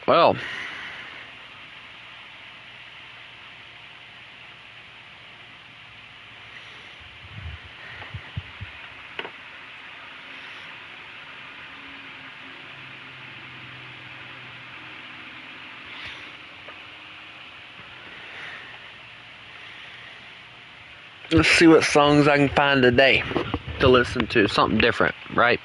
Well, let's see what songs I can find today to listen to. Something different, right?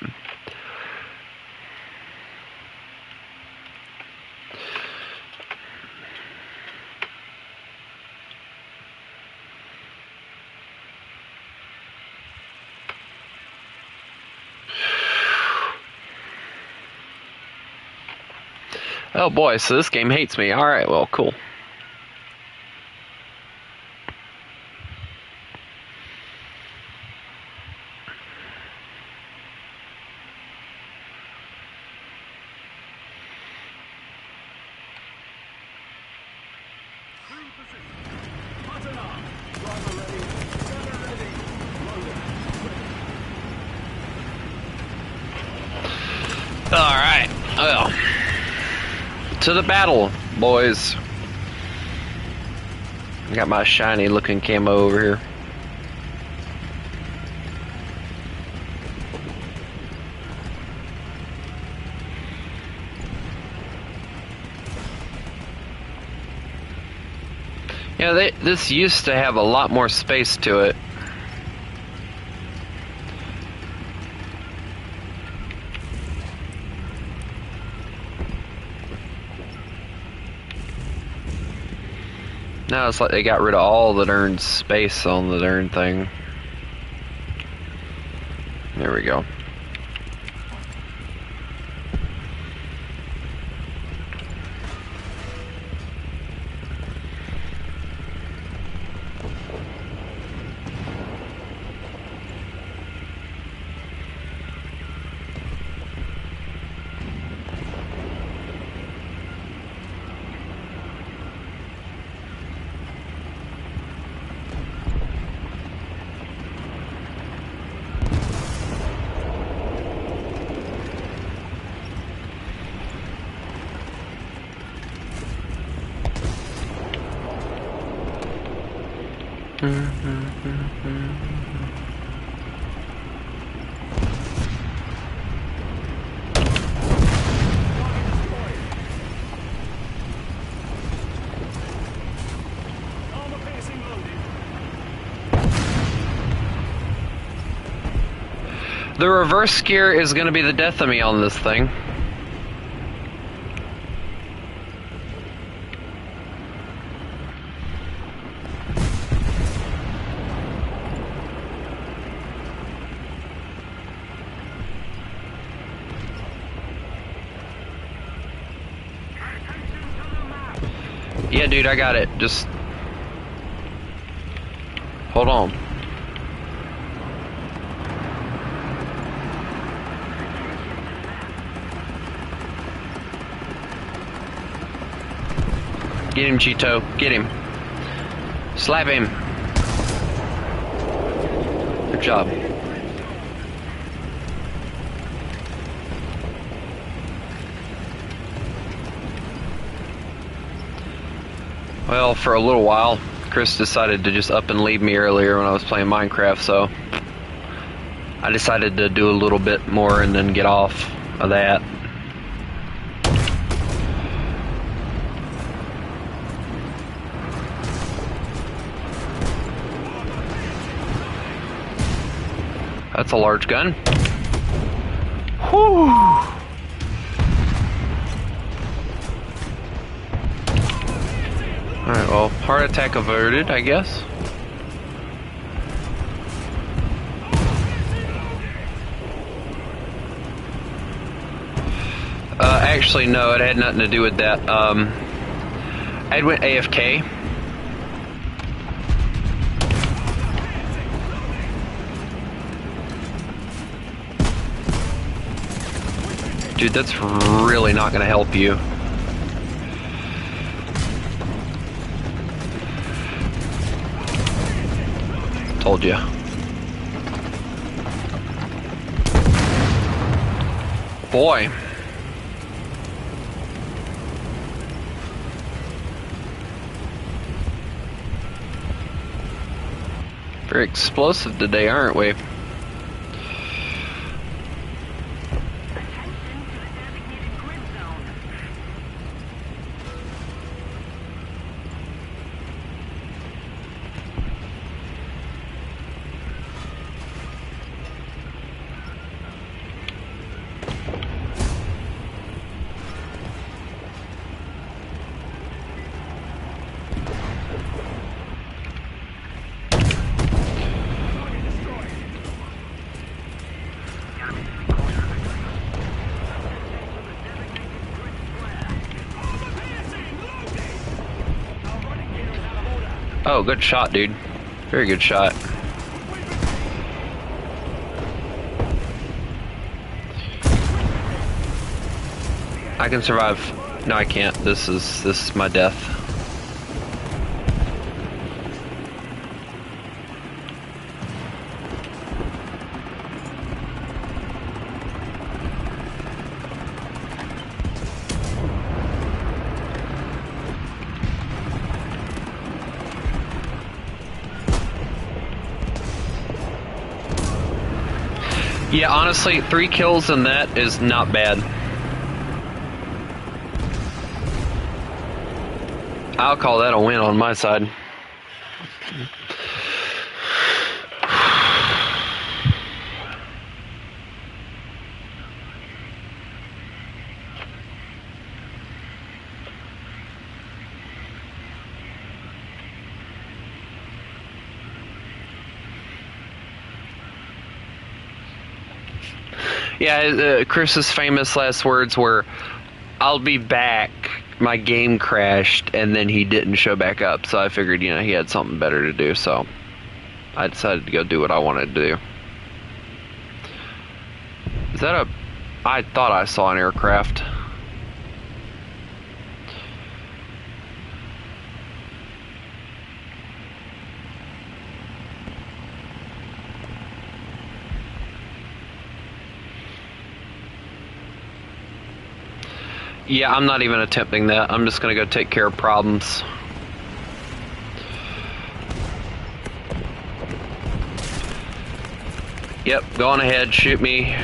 Oh boy, so this game hates me. Alright, well, cool. Alright, well. To the battle, boys. Got my shiny looking camo over here. Yeah, this used to have a lot more space to it. Now it's like they got rid of all the darn space on the darn thing. There we go. The reverse gear is going to be the death of me on this thing. Yeah, dude, I got it. Just hold on. Get him, Cheeto. Get him. Slap him. Good job. Well, for a little while, Chris decided to just up and leave me earlier when I was playing Minecraft, so I decided to do a little bit more and then get off of that. That's a large gun. Whew. Alright, well, heart attack averted, I guess. Actually, no, it had nothing to do with that. I went AFK. Dude, that's really not gonna help you. Told you. Boy. Very explosive today, aren't we? Oh, good shot, dude. Very good shot. I can survive. No, I can't. This is my death. Yeah, honestly, 3 kills in that is not bad. I'll call that a win on my side. Yeah, Chris's famous last words were, "I'll be back. My game crashed," and then he didn't show back up. So I figured, you know, he had something better to do. So I decided to go do what I wanted to do. Is that a... I thought I saw an aircraft. Yeah, I'm not even attempting that. I'm just gonna go take care of problems. Yep, go on ahead, shoot me.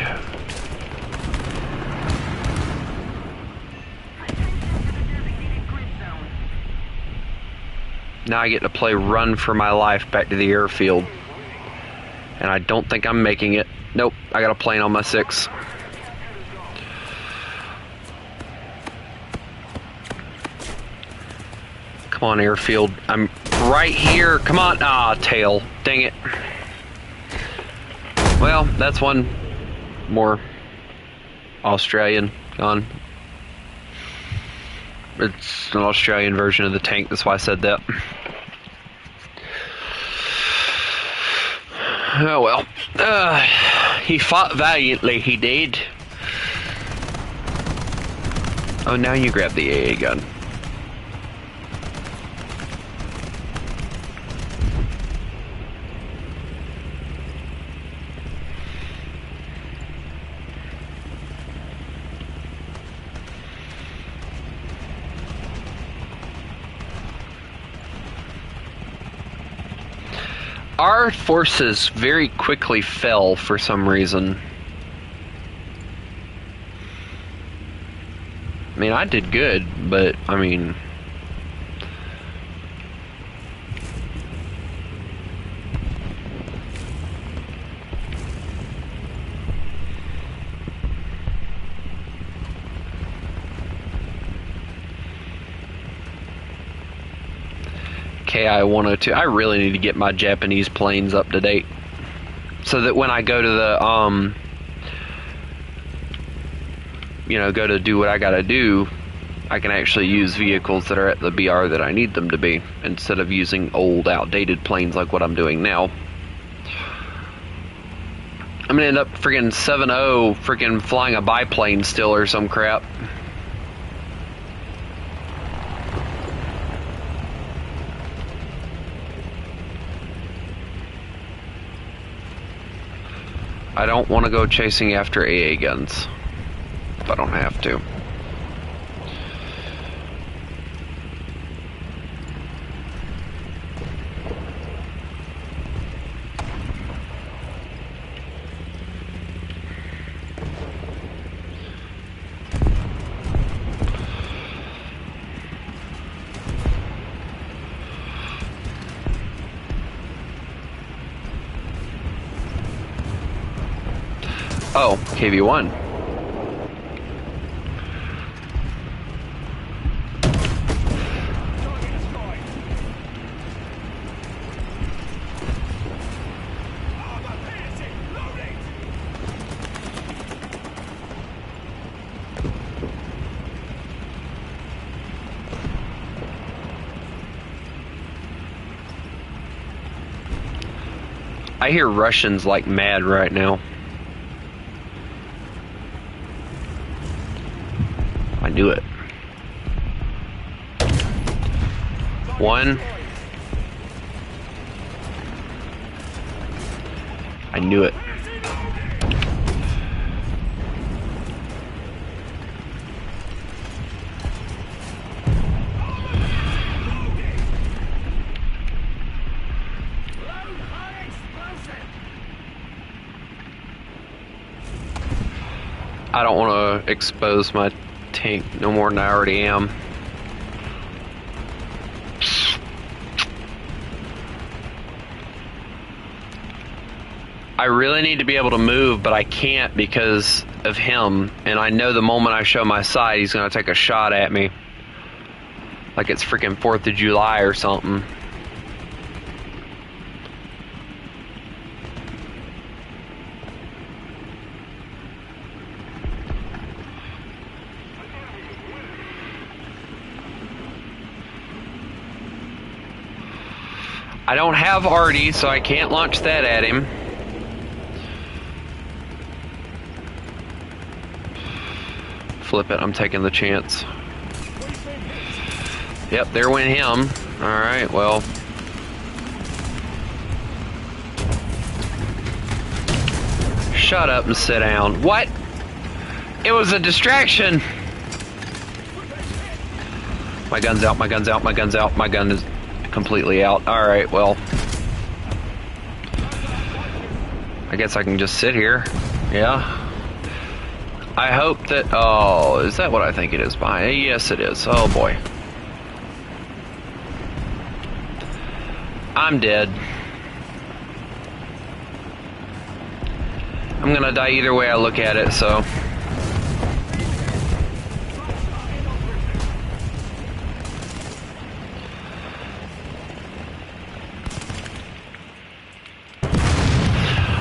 Now I get to play Run for My Life back to the airfield. And I don't think I'm making it. Nope, I got a plane on my 6. Come on, airfield. I'm right here. Come on. Ah, tail. Dang it. Well, that's one more Australian gone. It's an Australian version of the tank. That's why I said that. Oh, well. He fought valiantly. He did. Oh, now you grab the AA gun. Our forces very quickly fell for some reason. I mean, I did good, but, I mean... KI-102. I really need to get my Japanese planes up to date, so that when I go to the you know, go to do what I gotta do, I can actually use vehicles that are at the BR that I need them to be, instead of using old, outdated planes like what I'm doing now. I'm gonna end up friggin' 7-0 friggin' flying a biplane still or some crap. I don't want to go chasing after AA guns if I don't have to. Oh, KV1. I hear Russians like mad right now. I knew it. One. I knew it. I don't want to expose my tank no more than I already am. I really need to be able to move, but I can't because of him. And I know the moment I show my side, he's going to take a shot at me. Like it's freaking 4th of July or something. I don't have Artie, so I can't launch that at him. Flip it, I'm taking the chance. Yep, there went him. Alright, well. Shut up and sit down. What? It was a distraction! My gun's out, my gun's out, my gun's out, my gun is completely out. Alright, well. I guess I can just sit here. Yeah. I hope that... Oh, is that what I think it is behind? Yes, it is. Oh, boy. I'm dead. I'm gonna die either way I look at it, so...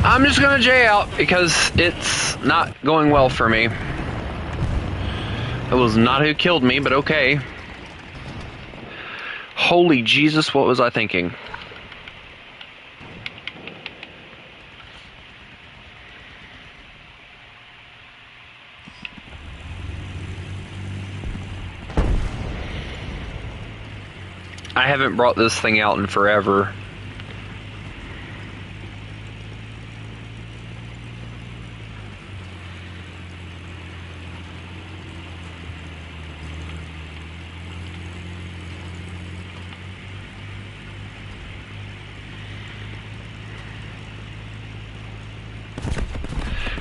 I'm just gonna J out because it's not going well for me. It was not who killed me, but okay. Holy Jesus, what was I thinking? I haven't brought this thing out in forever.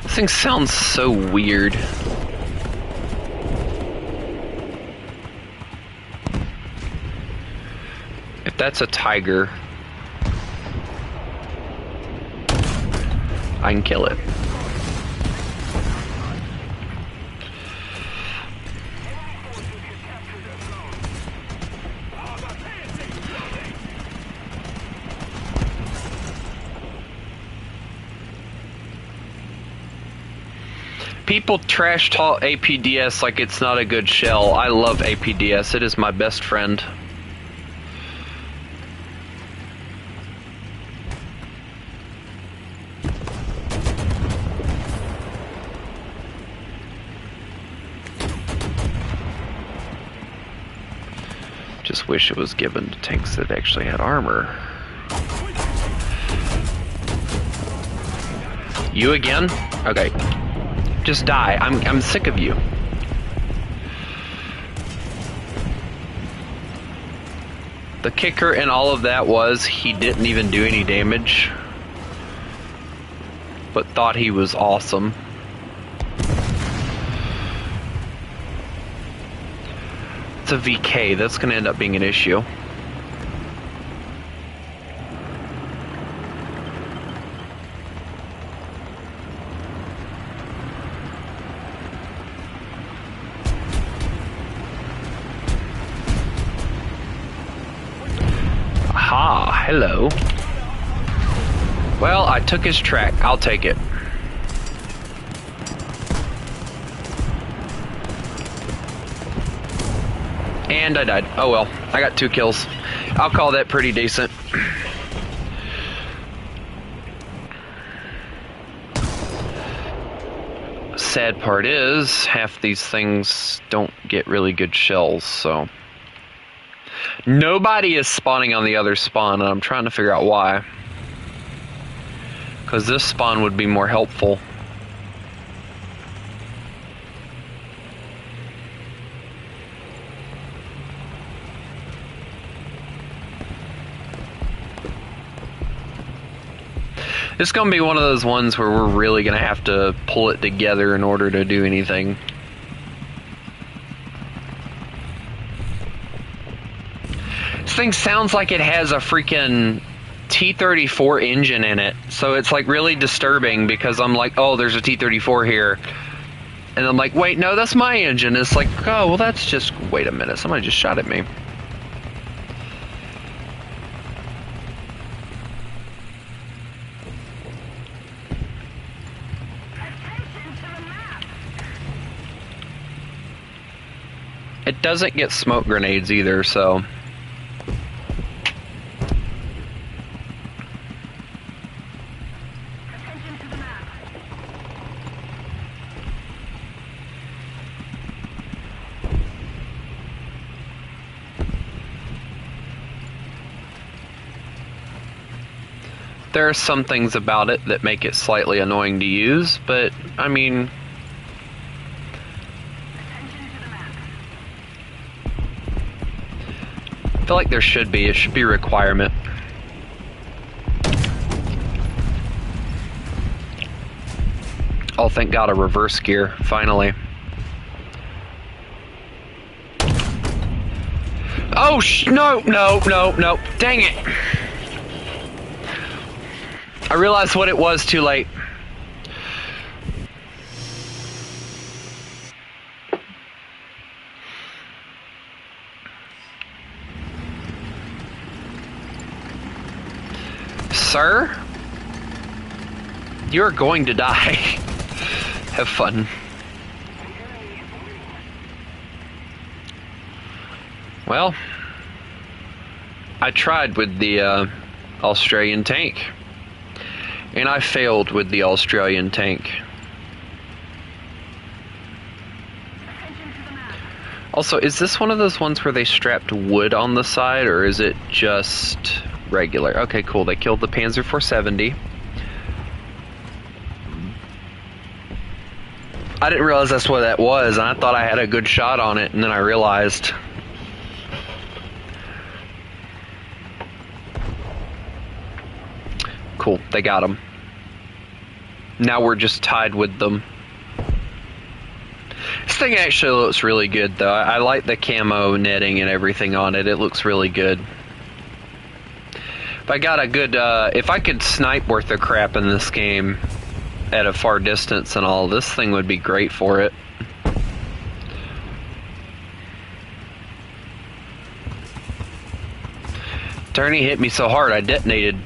This thing sounds so weird. If that's a tiger, I can kill it. People trash talk APDS like it's not a good shell. I love APDS. It is my best friend. Just wish it was given to tanks that actually had armor. You again? Okay. Just die. I'm sick of you. The kicker in all of that was he didn't even do any damage, but thought he was awesome. It's a VK. That's going to end up being an issue. hello. Well, I took his track. I'll take it. And I died. Oh well, I got 2 kills. I'll call that pretty decent. Sad part is, half these things don't get really good shells, so... Nobody is spawning on the other spawn, and I'm trying to figure out why. Because this spawn would be more helpful. It's going to be one of those ones where we're really going to have to pull it together in order to do anything. This thing sounds like it has a freaking T-34 engine in it. So it's like really disturbing because I'm like, oh, there's a T-34 here. And I'm like, wait, no, that's my engine. It's like, oh, well, that's just, wait a minute, somebody just shot at me. It doesn't get smoke grenades either, so... There are some things about it that make it slightly annoying to use, but, I mean... I feel like there should be. It should be a requirement. Oh, thank God, a reverse gear, finally. Oh, no, dang it. I realized what it was too late. Sir? You're going to die. Have fun. Well, I tried with the Australian tank. And I failed with the Australian tank. Also, is this one of those ones where they strapped wood on the side, or is it just regular? Okay, cool. They killed the Panzer 470. I didn't realize that's what that was, and I thought I had a good shot on it, and then I realized... Cool, they got him. Now we're just tied with them. This thing actually looks really good, though. I like the camo netting and everything on it. It looks really good. If I got a good, if I could snipe worth of crap in this game at a far distance and all, this thing would be great for it. Turney hit me so hard I detonated.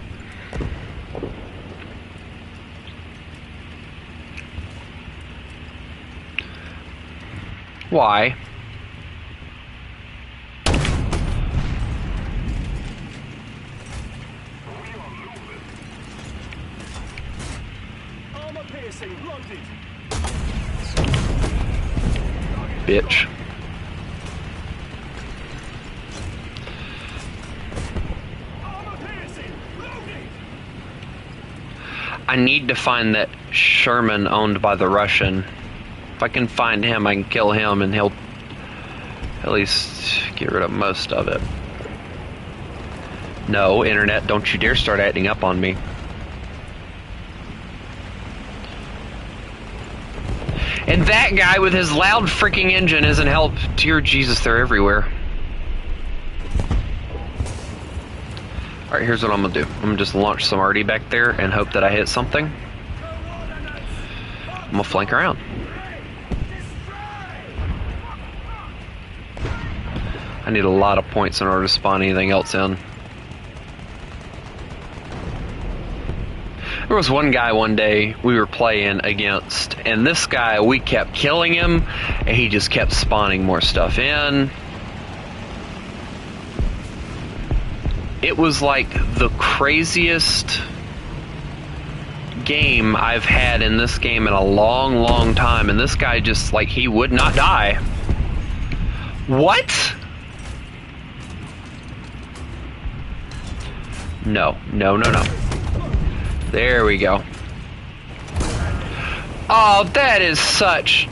Why? Bitch. I need to find that Sherman owned by the Russian. If I can find him, I can kill him and he'll at least get rid of most of it. No, internet, don't you dare start acting up on me. And that guy with his loud freaking engine isn't help. Dear Jesus, they're everywhere. Alright, here's what I'm gonna do. I'm gonna just launch some RD back there and hope that I hit something. I'm gonna flank around. I need a lot of points in order to spawn anything else in. There was one guy one day we were playing against, and this guy, we kept killing him, and he just kept spawning more stuff in. It was like the craziest game I've had in this game in a long, long time, and this guy just, like, he would not die. What? No, no, no, no. There we go. Oh, that is such...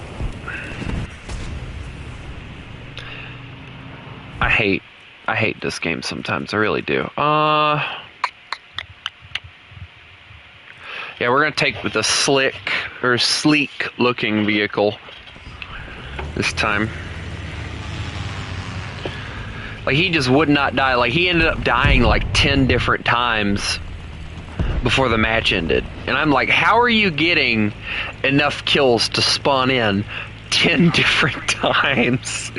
I hate this game sometimes. I really do. Yeah, we're gonna take with a sleek looking vehicle this time. Like, he just would not die. Like, he ended up dying like 10 different times before the match ended. And I'm like, how are you getting enough kills to spawn in 10 different times?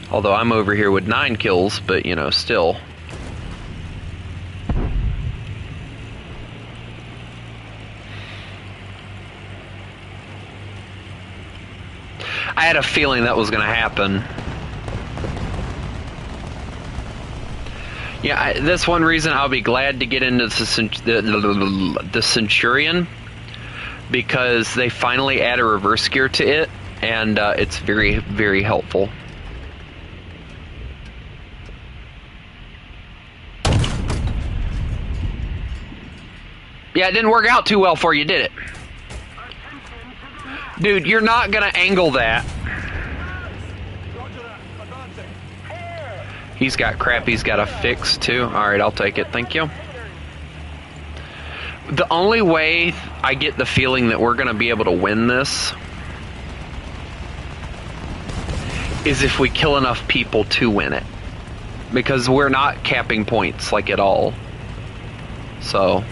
Although I'm over here with 9 kills, but, you know, still. I had a feeling that was going to happen. Yeah, that's one reason I'll be glad to get into the Centurion, because they finally add a reverse gear to it, and it's very, very helpful. Yeah, it didn't work out too well for you, did it? Dude, you're not gonna angle that. He's got crap he's got to fix too. Alright, I'll take it. Thank you. The only way I get the feeling that we're gonna be able to win this is if we kill enough people to win it. Because we're not capping points, like, at all. So...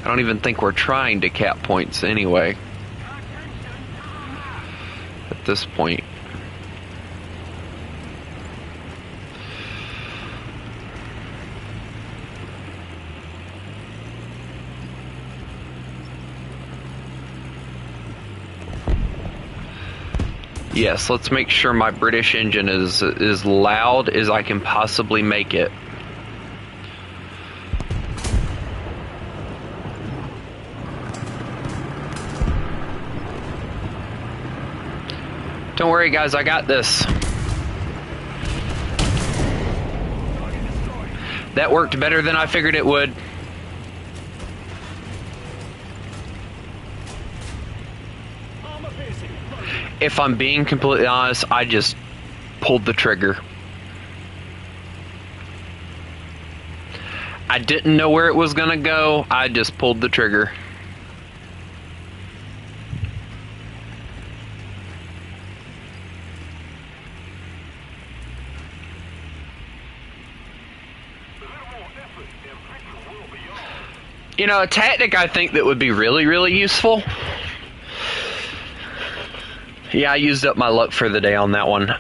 I don't even think we're trying to cap points anyway. At this point. Yes, let's make sure my British engine is as loud as I can possibly make it. Don't worry, guys, I got this. That worked better than I figured it would. If I'm being completely honest, I just pulled the trigger. I didn't know where it was gonna go. I just pulled the trigger. You know, a tactic I think that would be really, really useful. Yeah, I used up my luck for the day on that one.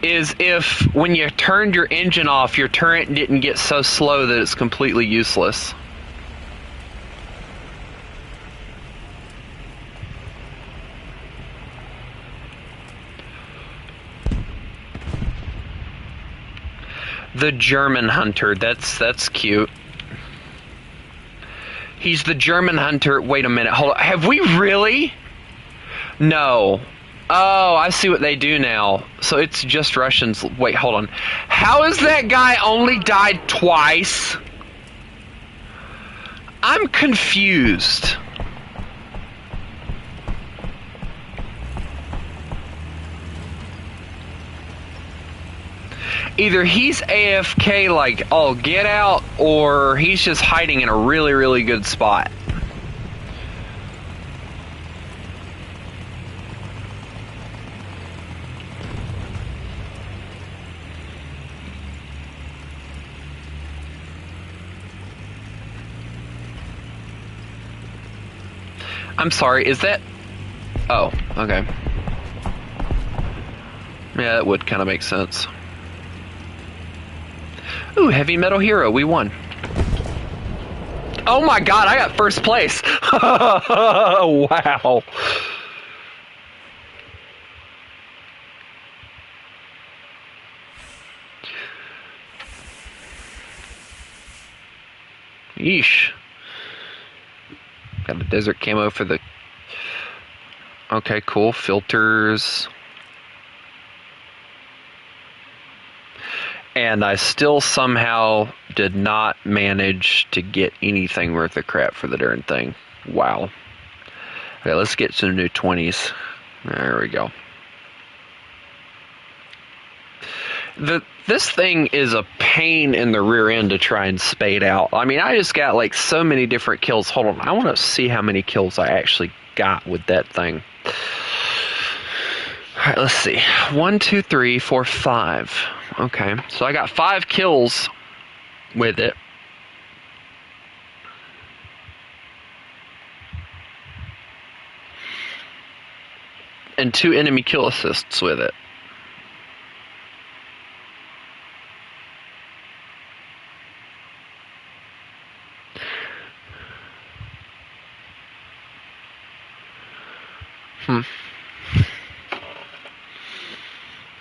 Is if when you turned your engine off, your turret didn't get so slow that it's completely useless. The German hunter, that's cute. He's the German hunter. Wait a minute, hold on. Have we really? No. Oh, I see what they do now. So it's just Russians. Wait, hold on. How is that guy only died twice? I'm confused. Either he's AFK like, oh, get out, or he's just hiding in a really, really good spot. I'm sorry, is that... Oh, okay. Yeah, that would kind of make sense. Ooh, Heavy Metal Hero, we won. Oh my god, I got first place! Wow. Yeesh. Got a desert camo for the... Okay, cool. Filters. And I still somehow did not manage to get anything worth of crap for the darn thing. Wow. Okay, let's get some new 20s. There we go. This thing is a pain in the rear end to try and spade out. I mean, I just got like so many different kills. Hold on, I want to see how many kills I actually got with that thing. Alright, let's see. 1, 2, 3, 4, 5. Okay, so I got 5 kills with it. And 2 enemy kill assists with it.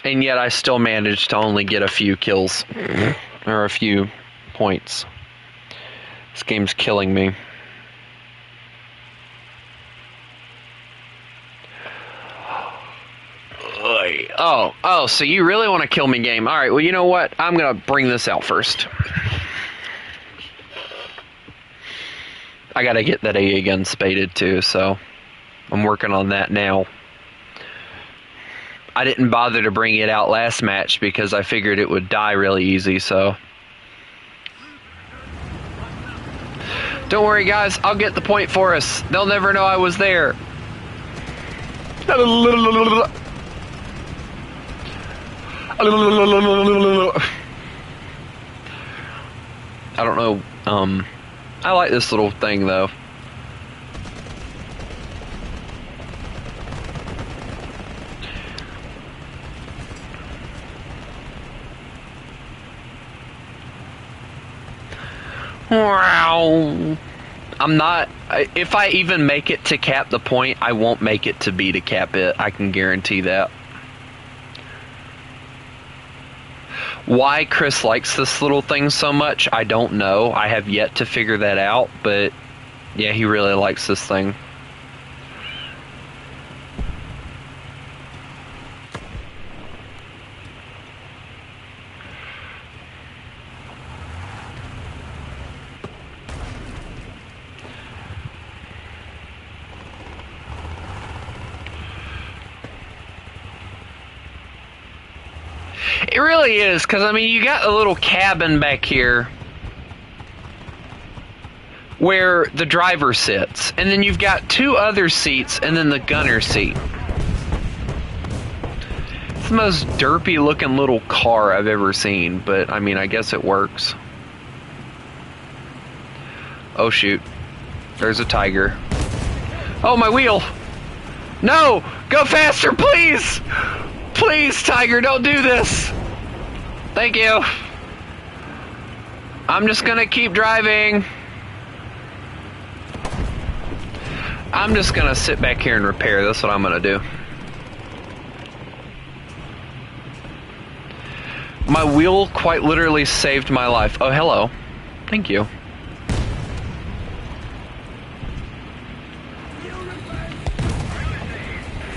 And yet I still managed to only get a few kills. Or a few points. This game's killing me. Oh, so you really want to kill me, game. Alright, well, you know what? I'm going to bring this out first. I got to get that AA gun spaded too, so I'm working on that now. I didn't bother to bring it out last match because I figured it would die really easy, so. Don't worry, guys. I'll get the point for us. They'll never know I was there. I don't know. I like this little thing, though. Wow. I'm not... If I even make it to cap the point, I won't make it to B to cap it. I can guarantee that. Why Chris likes this little thing so much, I don't know. I have yet to figure that out, but yeah, he really likes this thing. It really is, because, I mean, you got a little cabin back here where the driver sits, and then you've got 2 other seats, and then the gunner seat. It's the most derpy looking little car I've ever seen, but, I mean, I guess it works. Oh, shoot. There's a tiger. Oh, my wheel! No! Go faster, please! Please, Tiger, don't do this! Thank you. I'm just gonna keep driving. I'm just gonna sit back here and repair. That's what I'm gonna do. My wheel quite literally saved my life. Oh, hello. Thank you.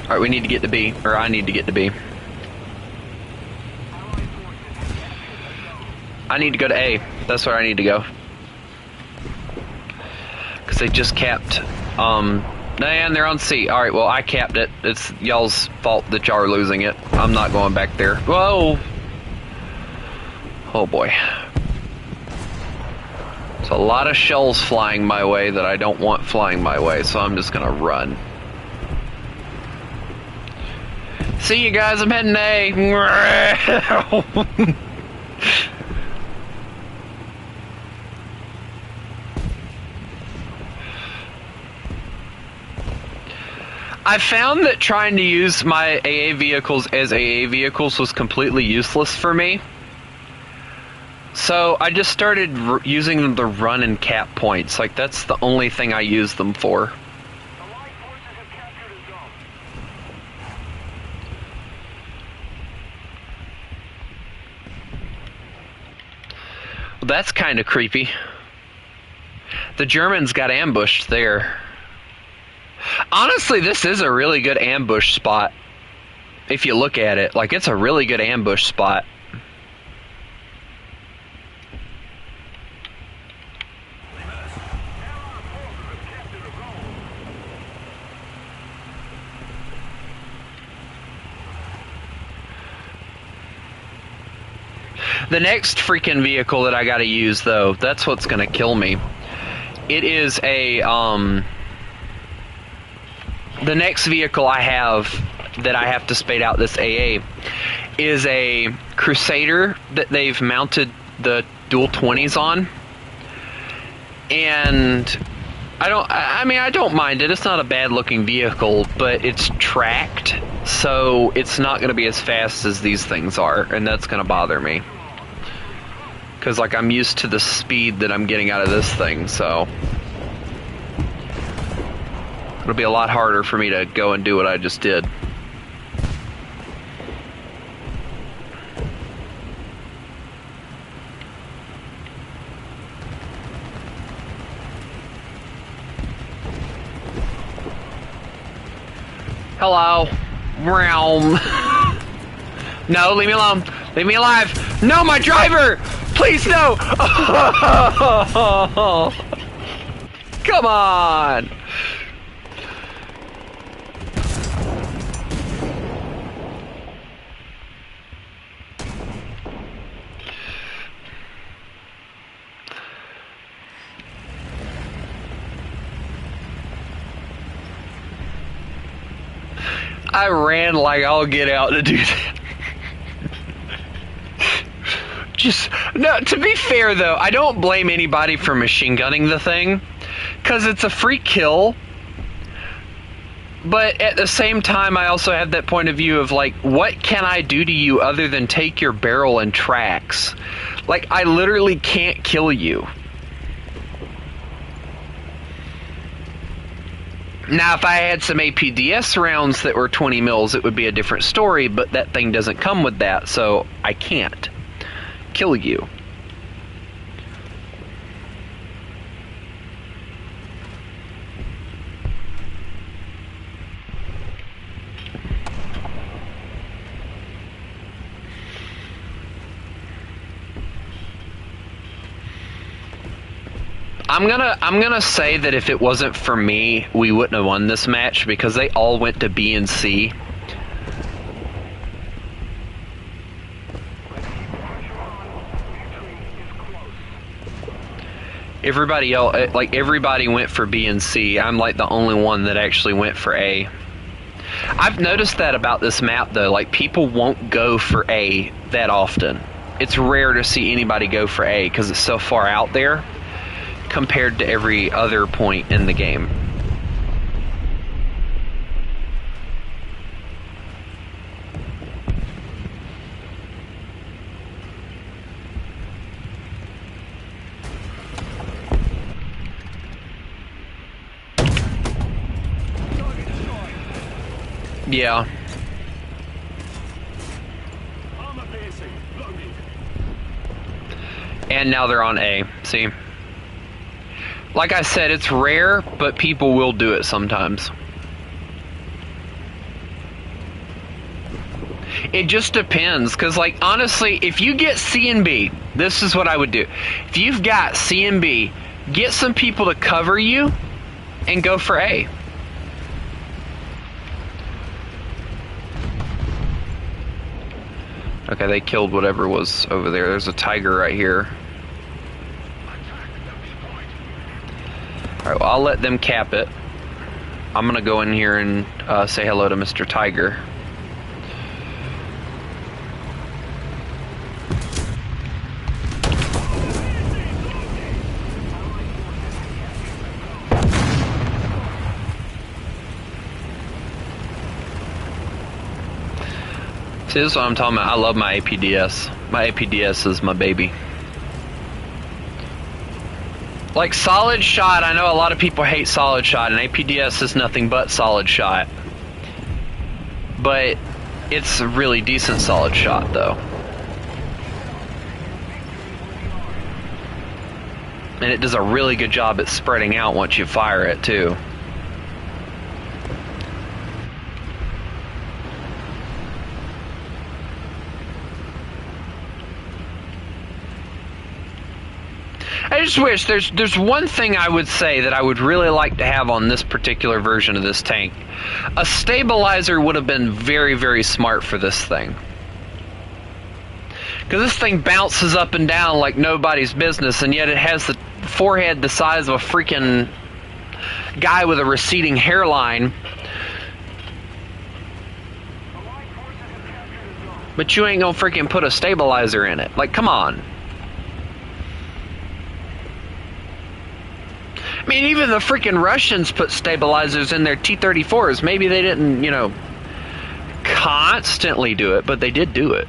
Alright, we need to get to B. Or I need to get to B. I need to go to A. That's where I need to go. Because they just capped. And they're on C. Alright, well, I capped it. It's y'all's fault that y'all are losing it. I'm not going back there. Whoa! Oh boy. There's a lot of shells flying my way that I don't want flying my way, so I'm just gonna run. See you guys, I'm heading A. I found that trying to use my AA vehicles as AA vehicles was completely useless for me. So I just started using them to run and cap points. Like, that's the only thing I use them for. Well, that's kind of creepy. The Germans got ambushed there. Honestly, this is a really good ambush spot. If you look at it, like, it's a really good ambush spot. The next freaking vehicle that I gotta use, though, that's what's gonna kill me. It is a, the next vehicle I have that I have to spade out this AA is a Crusader that they've mounted the dual 20s on. And I don't mind it. It's not a bad looking vehicle, but it's tracked, so it's not going to be as fast as these things are, and that's going to bother me. Because, like, I'm used to the speed that I'm getting out of this thing, so it'll be a lot harder for me to go and do what I just did. Hello. Realm. No, leave me alone. Leave me alive. No, my driver! Please, no! Come on! I ran like I'll get out to do that. Just, no, to be fair though, I don't blame anybody for machine gunning the thing, because it's a free kill. But at the same time, I also have that point of view of, like, what can I do to you other than take your barrel and tracks? Like, I literally can't kill you. Now, if I had some APDS rounds that were 20 mils, it would be a different story, but that thing doesn't come with that, so I can't kill you. I'm gonna say that if it wasn't for me, we wouldn't have won this match, because they all went to B and C. Everybody else, like, everybody went for B and C. I'm like the only one that actually went for A. I've noticed that about this map though, like, people won't go for A that often. It's rare to see anybody go for A because it's so far out there compared to every other point in the game. Yeah. And now they're on A. See? Like I said, it's rare, but people will do it sometimes. It just depends, because, like, honestly, if you get C and B, this is what I would do. If you've got C and B, get some people to cover you and go for A. Okay, they killed whatever was over there. There's a tiger right here. Alright, well, I'll let them cap it. I'm gonna go in here and say hello to Mr. Tiger. See, this is what I'm talking about. I love my APDS. My APDS is my baby. Like solid shot, I know a lot of people hate solid shot, and APDS is nothing but solid shot. But it's a really decent solid shot, though. And it does a really good job at spreading out once you fire it, too. I just wish there's one thing I would say that I would really like to have on this particular version of this tank. A stabilizer would have been very, very smart for this thing. Because this thing bounces up and down like nobody's business, and yet it has the forehead the size of a freaking guy with a receding hairline. But you ain't gonna freaking put a stabilizer in it. Like, come on. I mean, even the freaking Russians put stabilizers in their T-34s. Maybe they didn't, you know, constantly do it, but they did do it.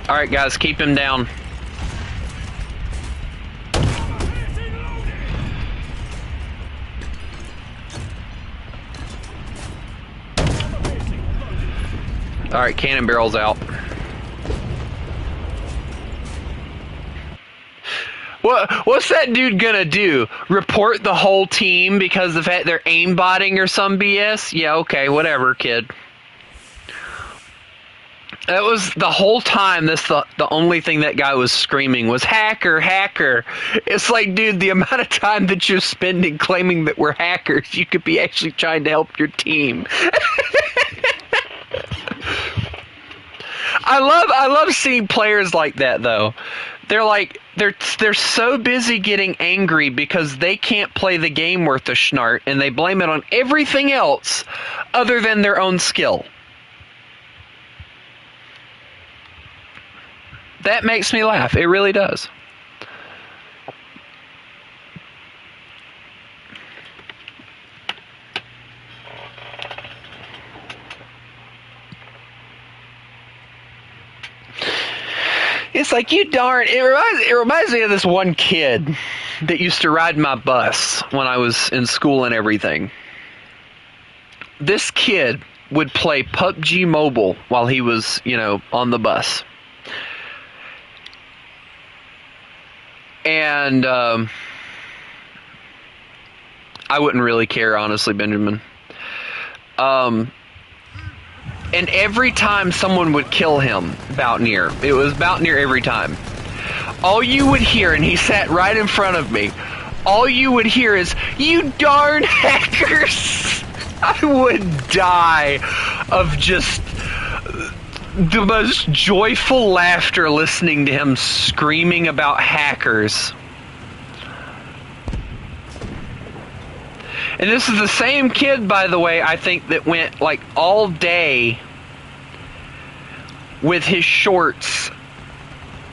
Alright guys, keep him down. Alright, cannon barrel's out. What's that dude gonna do? Report the whole team because of the fact they're aimbotting or some BS? Yeah, okay, whatever, kid. That was the whole time. The only thing that guy was screaming was hacker, hacker. It's like, dude, the amount of time that you're spending claiming that we're hackers, you could be actually trying to help your team. I love seeing players like that though. They're like they're so busy getting angry because they can't play the game worth a schnart, and they blame it on everything else other than their own skill. That makes me laugh. It really does. It's like, you darn, it reminds me of this one kid that used to ride my bus when I was in school and everything. This kid would play PUBG Mobile while he was, you know, on the bus. And I wouldn't really care, honestly, Benjamin. And every time someone would kill him, Boutnier, it was Boutnier every time. All you would hear, and he sat right in front of me, all you would hear is, "You darn hackers!" I would die of just the most joyful laughter listening to him screaming about hackers. And this is the same kid, by the way, I think, that went like all day with his shorts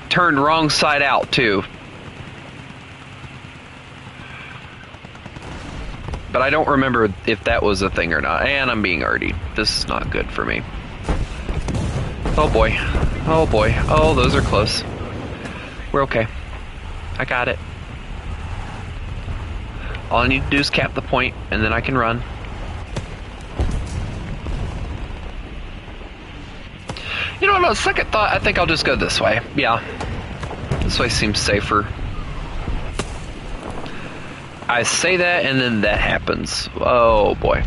turned wrong side out too. But I don't remember if that was a thing or not. And I'm being arty. This is not good for me. Oh boy. Oh boy. Oh, those are close. We're okay. I got it. All I need to do is cap the point, and then I can run. You know what, on second thought, I think I'll just go this way. Yeah. This way seems safer. I say that, and then that happens. Oh, boy.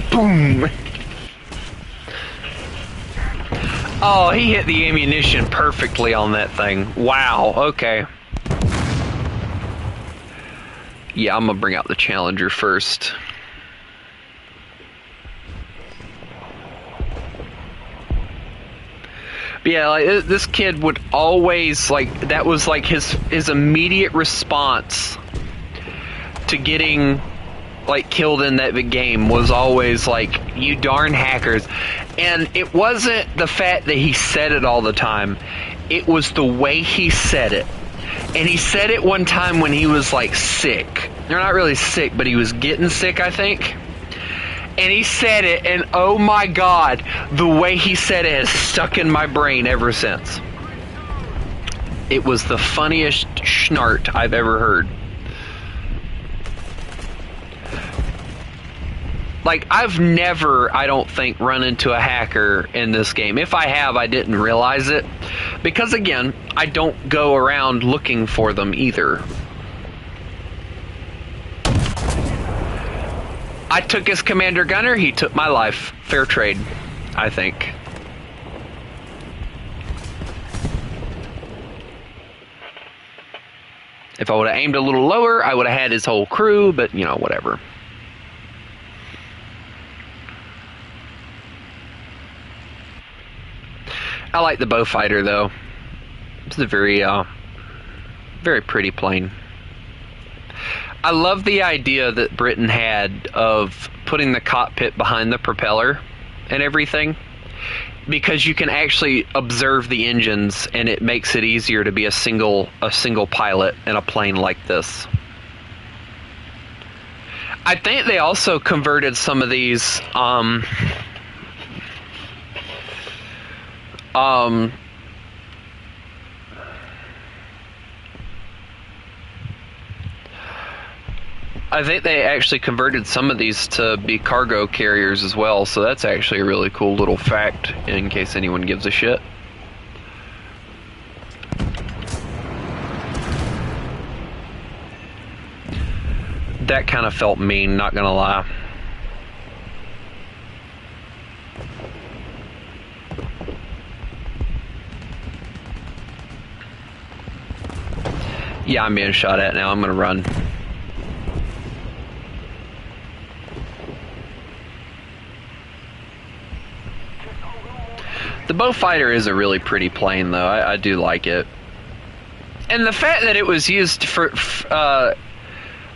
Boom! Oh, he hit the ammunition perfectly on that thing. Wow, okay. Yeah, I'm gonna bring out the Challenger first. But yeah, like, this kid would always, like, that was like his immediate response to getting like killed in that big game was always like, you darn hackers. And it wasn't the fact that he said it all the time, it was the way he said it. And he said it one time when he was like sick. They're not really sick, but he was getting sick, I think. And he said it, and oh my god, the way he said it has stuck in my brain ever since. It was the funniest schnart I've ever heard. Like, I've never, I don't think, run into a hacker in this game. If I have, I didn't realize it. Because, again, I don't go around looking for them either. I took his commander gunner, he took my life. Fair trade, I think. If I would have aimed a little lower, I would have had his whole crew, but, you know, whatever. I like the Beaufighter, though. It's a very, very pretty plane. I love the idea that Britain had of putting the cockpit behind the propeller and everything, because you can actually observe the engines, and it makes it easier to be a single pilot in a plane like this. I think they also converted some of these I think they actually converted some of these to be cargo carriers as well, so that's actually a really cool little fact in case anyone gives a shit. That kind of felt mean, not gonna lie. Yeah, I'm being shot at now. I'm gonna run. The Beaufighter is a really pretty plane, though. I do like it. And the fact that it was used for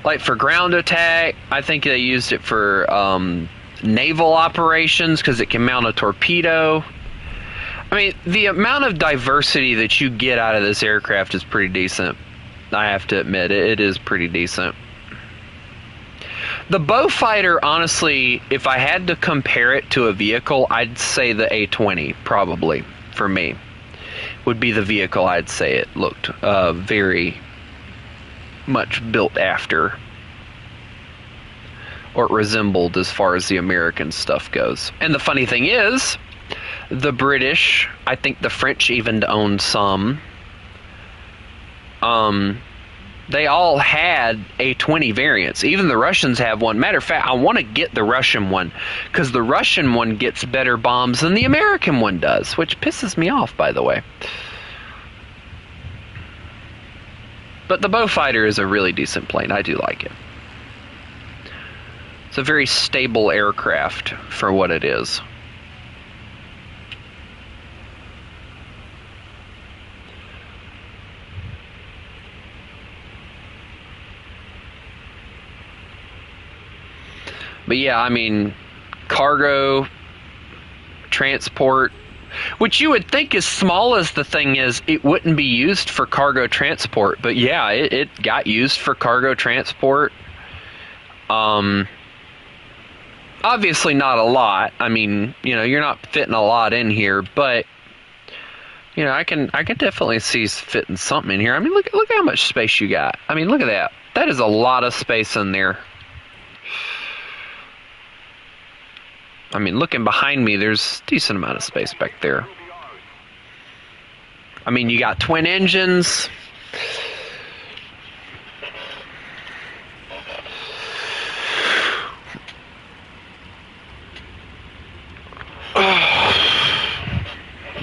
like for ground attack, I think they used it for naval operations because it can mount a torpedo. I mean, the amount of diversity that you get out of this aircraft is pretty decent. I have to admit, it is pretty decent. The Beaufighter, honestly, if I had to compare it to a vehicle, I'd say the A-20, probably, for me. Would be the vehicle I'd say it looked very much built after. Or it resembled as far as the American stuff goes. And the funny thing is, the British, I think the French even owned some, they all had A-20 variants. Even the Russians have one. Matter of fact, I want to get the Russian one, because the Russian one gets better bombs than the American one does, which pisses me off, by the way. But the Beaufighter is a really decent plane. I do like it. It's a very stable aircraft for what it is. But yeah, I mean, cargo, transport, which you would think as small as the thing is, it wouldn't be used for cargo transport. But yeah, it got used for cargo transport. Obviously not a lot. I mean, you know, you're not fitting a lot in here, but you know, I can definitely see fitting something in here. I mean, look how much space you got. I mean, look at that. That is a lot of space in there. I mean, looking behind me, there's a decent amount of space back there. I mean, you got twin engines.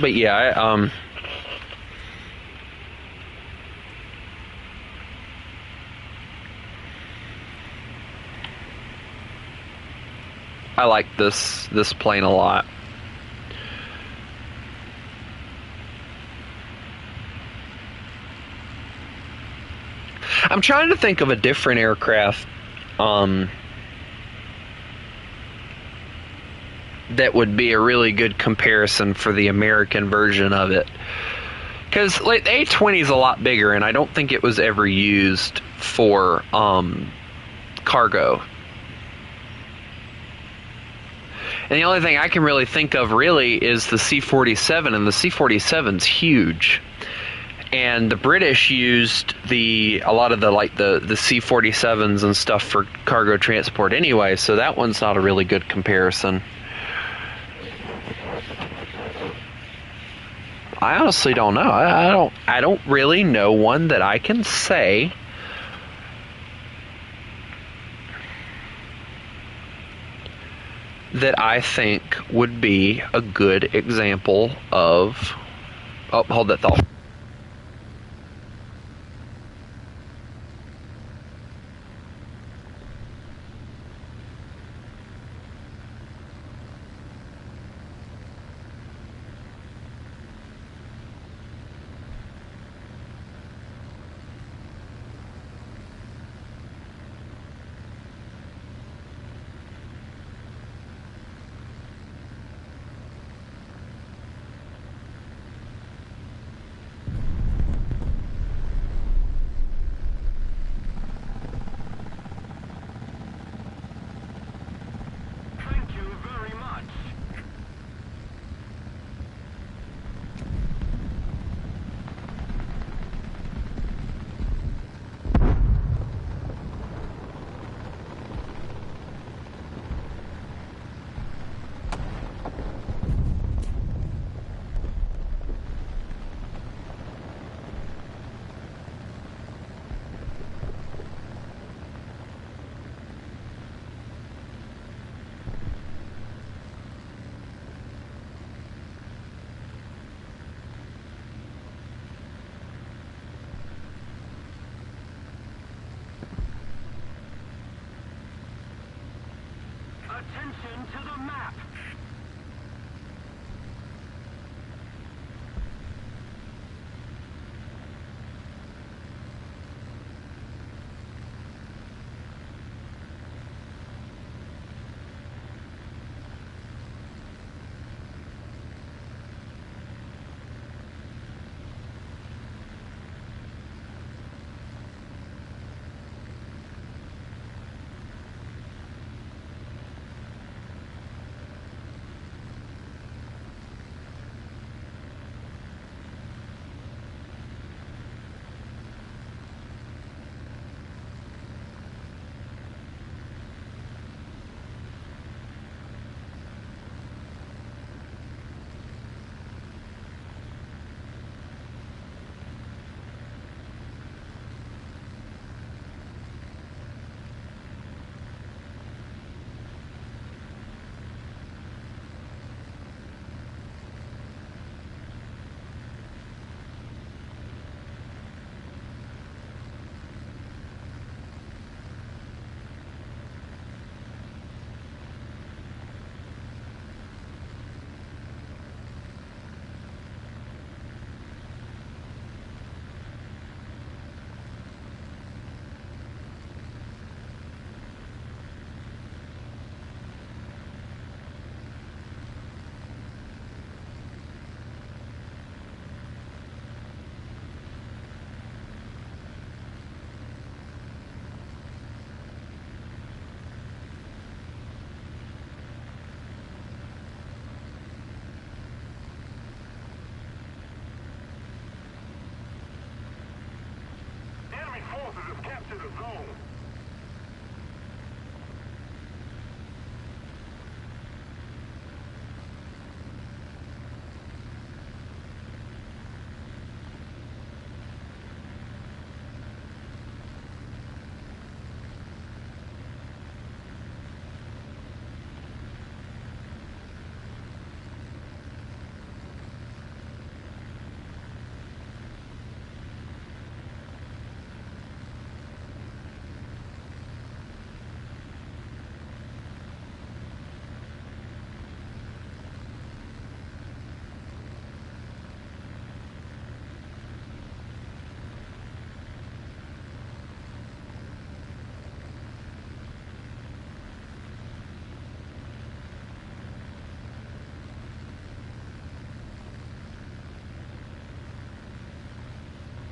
But yeah, I like this plane a lot. I'm trying to think of a different aircraft that would be a really good comparison for the American version of it. Because like, the A-20 is a lot bigger, and I don't think it was ever used for cargo. And the only thing I can really think of really is the C-47, and the C-47's huge. And the British used a lot of the C-47s and stuff for cargo transport anyway, so that one's not a really good comparison. I honestly don't know. I don't really know one that I can say that I think would be a good example of... Oh, hold that thought. Attention to the map!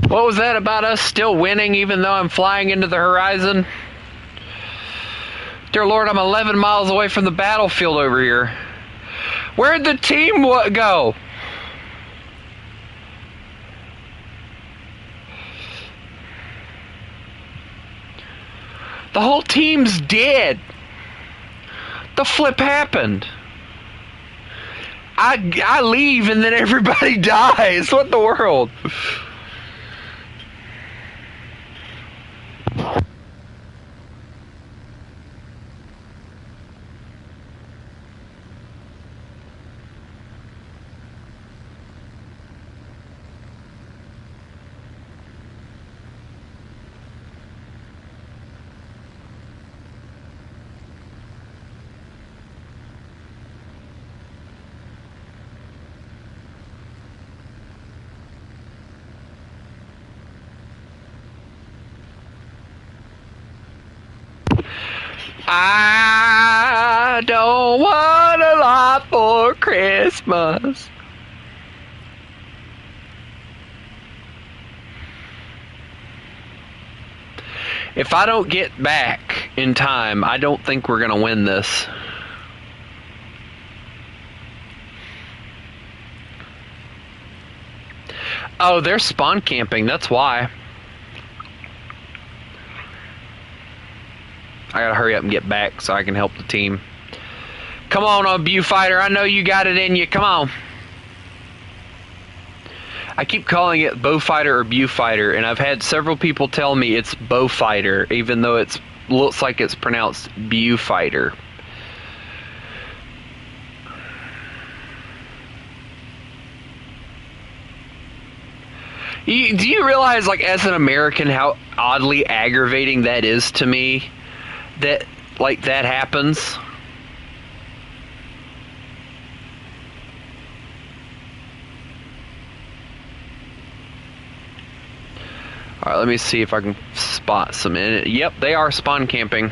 What was that about us still winning even though I'm flying into the horizon? Dear Lord, I'm 11 miles away from the battlefield over here. Where'd the team go? The whole team's dead. The flip happened. I leave and then everybody dies. What the world? I don't want a lot for Christmas. If I don't get back in time, I don't think we're gonna win this. Oh, they're spawn camping, that's why. I gotta hurry up and get back so I can help the team. Come on, Bew Fighter, I know you got it in you, come on. I keep calling it Bow Fighter or Bew Fighter, and I've had several people tell me it's Bow Fighter, even though it looks like it's pronounced Bew Fighter. Do you realize, like, as an American, how oddly aggravating that is to me? That, like, that happens? Alright, let me see if I can spot some in it. Yep, they are spawn camping.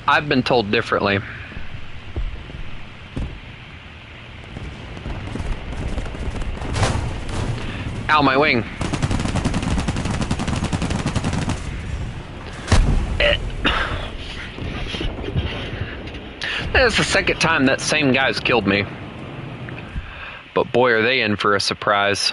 I've been told differently. Ow, my wing. That's the second time that same guy's killed me. But boy, are they in for a surprise.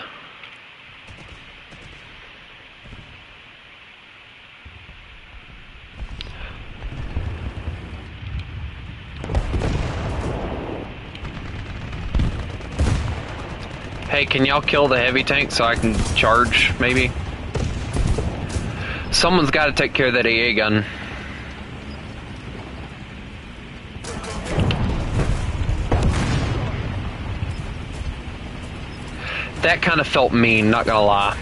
Hey, can y'all kill the heavy tank so I can charge, maybe? Someone's got to take care of that AA gun. That kind of felt mean, not gonna lie.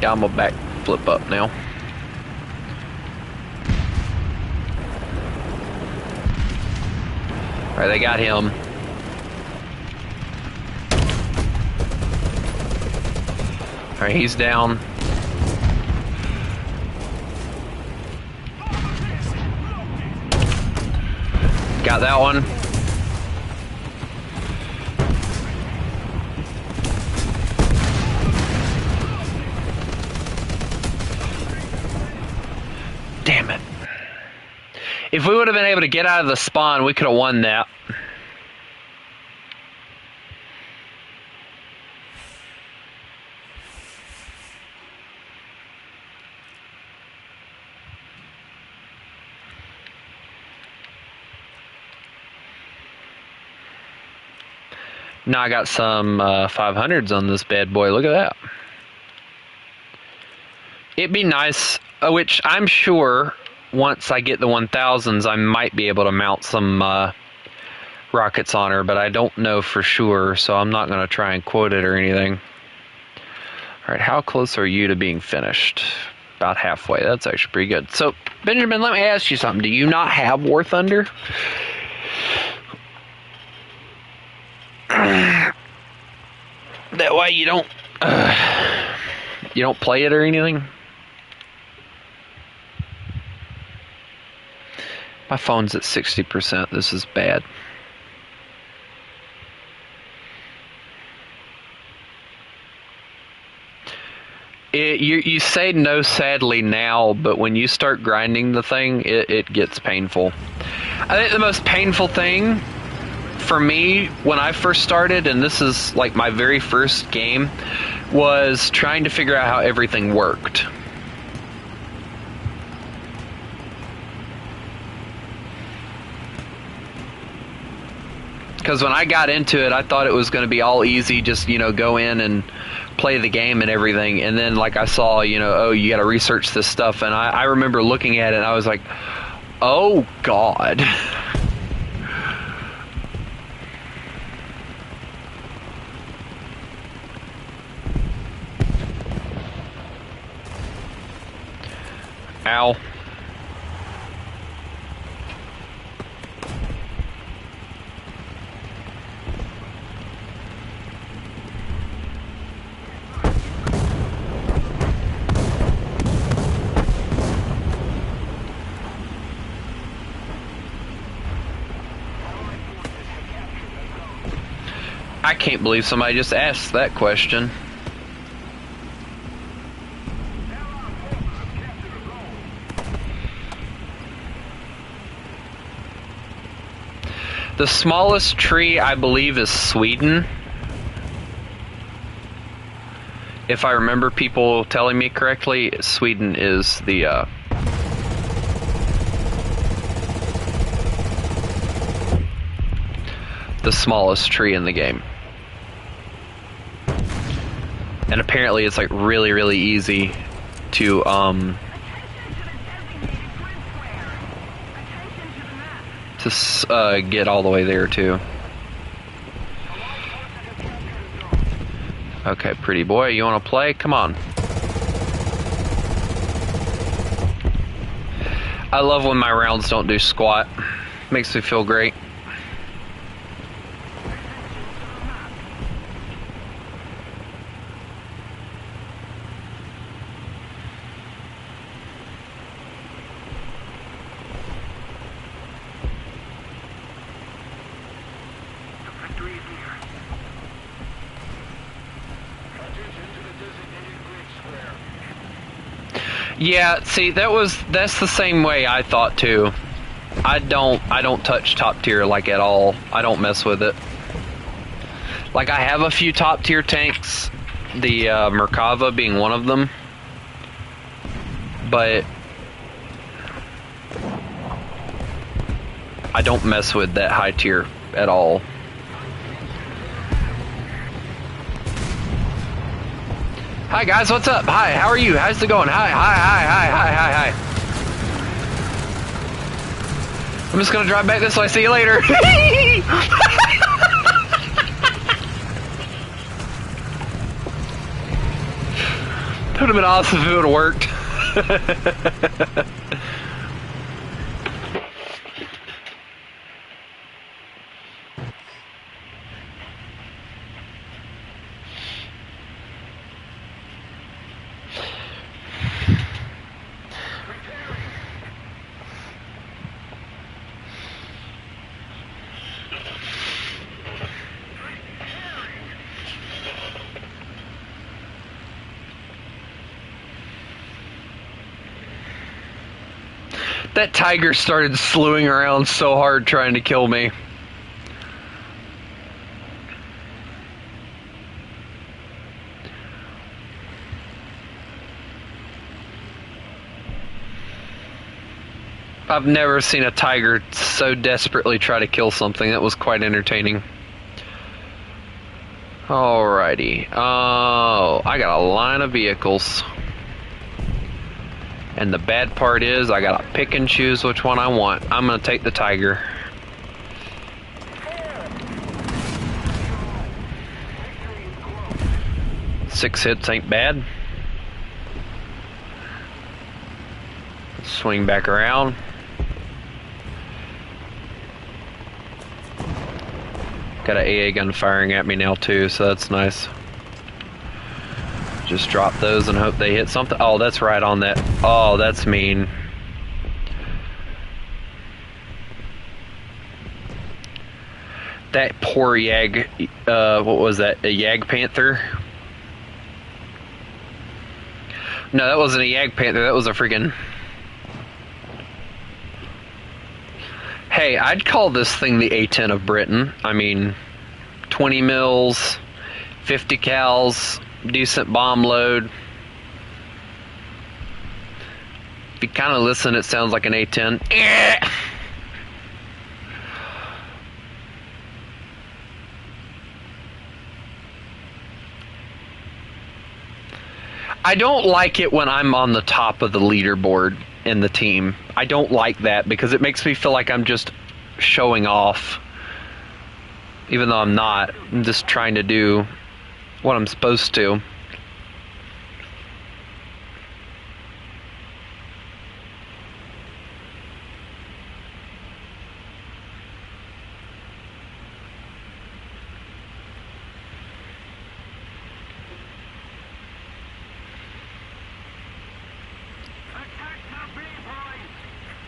Yeah, I'm gonna back flip up now. Alright, they got him. Alright, he's down. Got that one. Damn it. If we would have been able to get out of the spawn, we could have won that. Now I got some 500s on this bad boy. Look at that. It'd be nice, which I'm sure once I get the 1000s, I might be able to mount some rockets on her, but I don't know for sure, so I'm not going to try and quote it or anything. Alright, how close are you to being finished? About halfway. That's actually pretty good. So, Benjamin, let me ask you something. Do you not have War Thunder? That way you don't play it or anything? My phone's at 60%. This is bad. You say no sadly now, but when you start grinding the thing, it gets painful. I think the most painful thing for me when I first started, and this is like my very first game, was trying to figure out how everything worked. Because when I got into it, I thought it was going to be all easy, just, go in and play the game and everything. And then, like, I saw, oh, you got to research this stuff. And I remember looking at it, and I was like, oh, God. Ow. I can't believe somebody just asked that question. The smallest tree, I believe, is Sweden. If I remember people telling me correctly, Sweden is the smallest tree in the game. And apparently it's like really, really easy to get all the way there too. Okay, pretty boy, you want to play? Come on. I love when my rounds don't do squat. Makes me feel great. Yeah, see, that's the same way I thought too. I don't touch top tier like at all. I don't mess with it. Like, I have a few top tier tanks, the Merkava being one of them, but I don't mess with that high tier at all. Hi guys, what's up? Hi, how are you? How's it going? Hi. I'm just gonna drive back this way. See you later. That would have been awesome if it would have worked. That tiger started slewing around so hard trying to kill me. I've never seen a tiger so desperately try to kill something. That was quite entertaining. Alrighty. Oh, I got a line of vehicles. And the bad part is I gotta pick and choose which one I want. I'm gonna take the tiger. 6 hits ain't bad. Swing back around. Got an AA gun firing at me now too, so that's nice. Just drop those and hope they hit something. Oh, that's right on that. Oh, that's mean. That poor Yag, what was that, a Yag Panther? No, that wasn't a Yag Panther, that was a freaking... Hey, I'd call this thing the A-10 of Britain. I mean, 20 mils, 50 cals, decent bomb load. If you kind of listen, it sounds like an A-10. I don't like it when I'm on the top of the leaderboard in the team. I don't like that because it makes me feel like I'm just showing off. Even though I'm not. I'm just trying to do what I'm supposed to.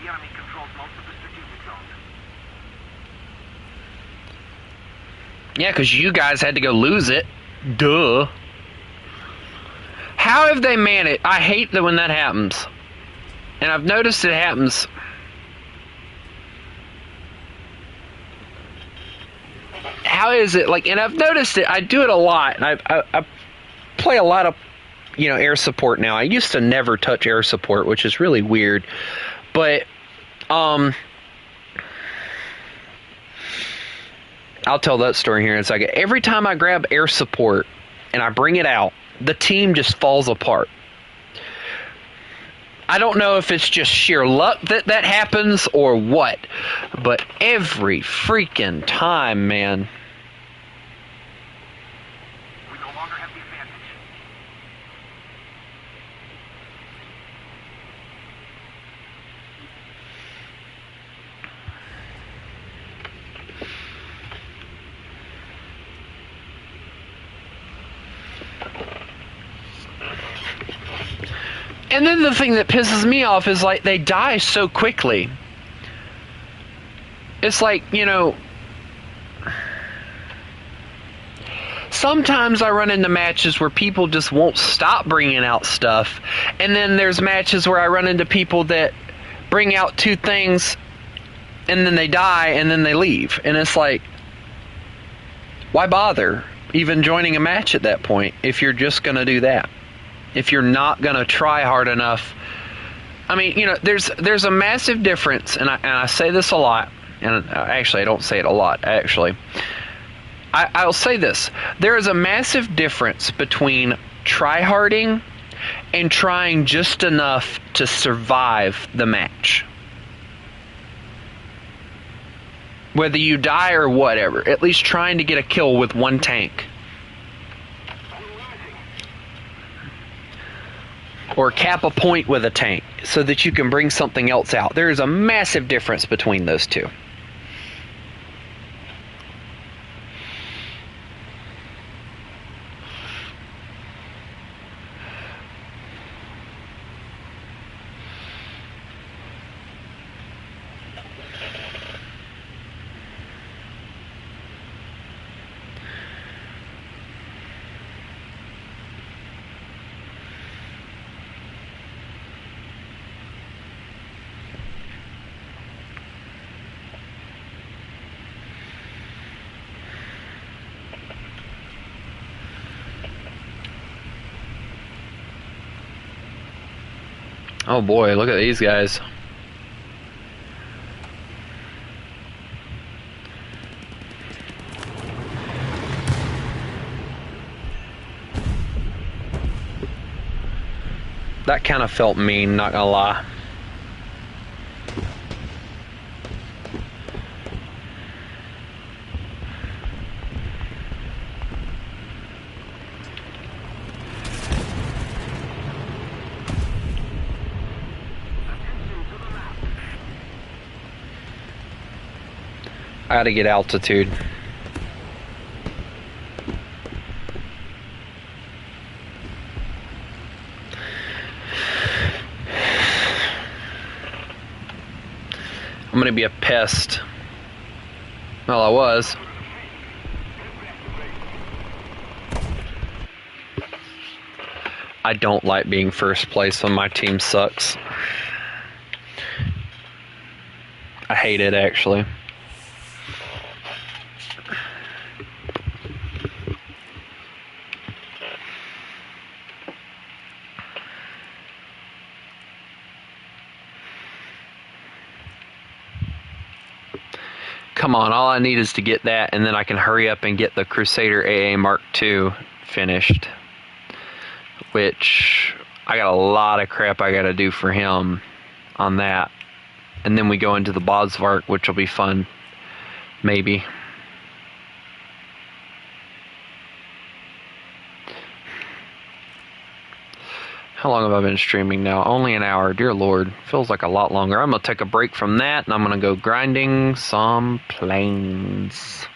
The enemy controls most of the strategic zones. Yeah, because you guys had to go lose it. Duh. How have they managed? I hate that when that happens. And I've noticed it happens. How is it like? And I've noticed it. I do it a lot. And I play a lot of, you know, air support now. I used to never touch air support, which is really weird. But I'll tell that story here in a second. Every time I grab air support and I bring it out, the team just falls apart. I don't know if it's just sheer luck that that happens or what, but every freaking time, man. We no longer have the advantage. And then the thing that pisses me off is, like, they die so quickly. It's like, you know, sometimes I run into matches where people just won't stop bringing out stuff. And then there's matches where I run into people that bring out two things and then they die and then they leave. And it's like, why bother even joining a match at that point if you're just going to do that? If you're not going to try hard enough. I mean, you know, there's a massive difference, and I say this a lot, and actually I don't say it a lot, actually. I'll say this. There is a massive difference between tryharding and trying just enough to survive the match. Whether you die or whatever, at least trying to get a kill with one tank. Or cap a point with a tank so that you can bring something else out. There is a massive difference between those two. Oh boy, look at these guys. That kind of felt mean, not gonna lie. I gotta get altitude. I'm gonna be a pest. Well, I was. I don't like being first place when my team sucks. I hate it, actually. Come on, all I need is to get that, and then I can hurry up and get the Crusader AA Mark II finished. Which, I got a lot of crap I gotta do for him on that. And then we go into the Bosvark, which will be fun. Maybe. How long have I been streaming now? Only an hour. Dear Lord. Feels like a lot longer. I'm going to take a break from that, and I'm going to go grinding some planes.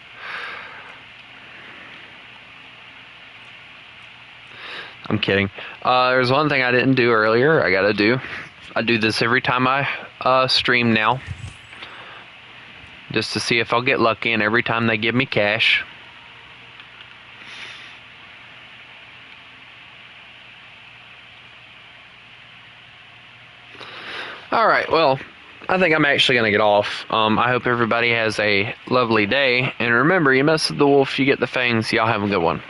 I'm kidding. There's one thing I didn't do earlier. I got to do. I do this every time I stream now. Just to see if I'll get lucky, and every time they give me cash. Alright, well, I think I'm actually going to get off. I hope everybody has a lovely day. And remember, you mess with the wolf, you get the fangs. Y'all have a good one.